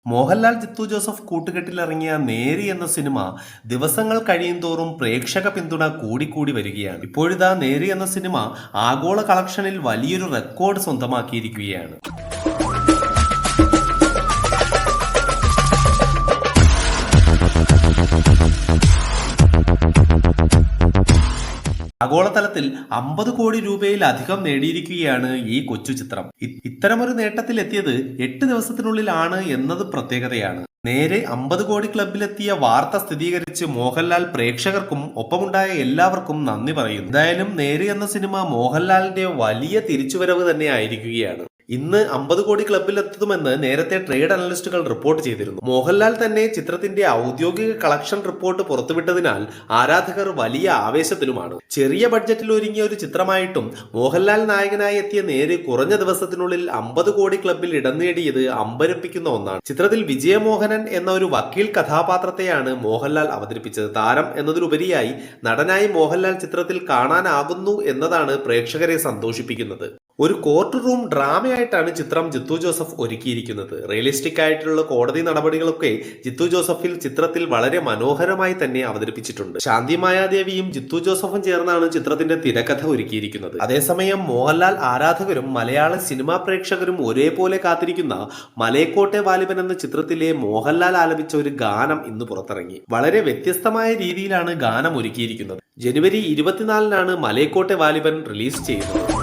Mohanlal Jithu Joseph കൂട്ടുകെട്ടിലിറങ്ങിയ നേരി എന്ന cinema ദിവസങ്ങൾ കഴിയുന്തോറും പ്രേക്ഷക പിന്തുണ കൂടിക്കൂടി വരികയാണ്. ഇപ്പോഴിതാ നേരി എന്ന സിനിമ ആഗോള കളക്ഷനിൽ വലിയൊരു റെക്കോർഡ് സ്വന്തമാക്കിയിരിക്കുകയാണ്. ആഗോളതലത്തിൽ 50 കോടി രൂപയിലധികം നേടിയിരിക്കുകയാണ് ഈ കൊച്ചു ചിത്രം. ഇത്തരമൊരു നേട്ടത്തിൽ എത്തിയത് 8 ദിവസത്തിനുള്ളിലാണ് എന്നത് പ്രത്യേകതയാണ്. നേരെ 50 കോടി ക്ലബിലെത്തിയ വാർത്ത സ്ഥിരീകരിച്ച് മോഹൻലാൽ പ്രേക്ഷകർക്കും ഒപ്പമുണ്ടായ എല്ലാവർക്കും നന്ദി പറയുന്നു. എന്തായാലും നേരെ എന്ന സിനിമ മോഹൻലാലിന്റെ വലിയ തിരിച്ചുവരവ് തന്നെ ആയിരിക്കുകയാണ്. ഇന്ന് 50 കോടി ക്ലബിലെത്തുമെന്ന് നേരത്തെ ട്രേഡ് അനലിസ്റ്റുകൾ റിപ്പോർട്ട് ചെയ്തിരുന്നു. മോഹൻലാൽ തന്നെ ചിത്രത്തിന്റെ ഔദ്യോഗിക കളക്ഷൻ റിപ്പോർട്ട് പുറത്തുവിട്ടതിനാൽ ആരാധകർ വലിയ ആവേശത്തിലുമാണ്. ചെറിയ ബഡ്ജറ്റിൽ ഒരുങ്ങിയ ഒരു ചിത്രമായിട്ടും മോഹൻലാൽ നായകനായി എത്തിയ നേര് കുറഞ്ഞ ദിവസത്തിനുള്ളിൽ 50 കോടി ക്ലബിൽ ഇടം നേടിയത് അമ്പരപ്പിക്കുന്ന ഒന്നാണ്. ചിത്രത്തിൽ വിജയമോഹനൻ എന്ന ഒരു വക്കീൽ കഥാപാത്രത്തെയാണ് മോഹൻലാൽ അവതരിപ്പിച്ചത്. താരം എന്നതിലുപരിയായി നടനായി മോഹൻലാൽ ചിത്രത്തിൽ കാണാനാകുന്നു എന്നതാണ് പ്രേക്ഷകരെ സന്തോഷിപ്പിക്കുന്നത്. ഒരു കോർട്ട് റൂം ഡ്രാമയായിട്ടാണ് ചിത്രം ജിത്തു ജോസഫ് ഒരുക്കിയിരിക്കുന്നത്. റിയലിസ്റ്റിക് ആയിട്ടുള്ള കോടതി നടപടികളൊക്കെ ജിത്തു ജോസഫിൽ ചിത്രത്തിൽ വളരെ മനോഹരമായി തന്നെ അവതരിപ്പിച്ചിട്ടുണ്ട്. ശാന്തി മായാദേവിയും ജിത്തു ജോസഫും ചേർന്നാണ് ചിത്രത്തിന്റെ തിരക്കഥ ഒരുക്കിയിരിക്കുന്നത്. അതേസമയം മോഹൻലാൽ ആരാധകരും മലയാള സിനിമാ പ്രേക്ഷകരും ഒരേപോലെ കാത്തിരിക്കുന്ന മലൈക്കോട്ടെ വാലിബൻ എന്ന ചിത്രത്തിലെ മോഹൻലാൽ ആലപിച്ച ഒരു ഗാനം ഇന്ന് പുറത്തിറങ്ങി. വളരെ വ്യത്യസ്തമായ രീതിയിലാണ് ഗാനം ഒരുക്കിയിരിക്കുന്നത്. ജനുവരി 24-നാണ് മലൈക്കോട്ടെ വാലിബൻ റിലീസ് ചെയ്യുന്നത്.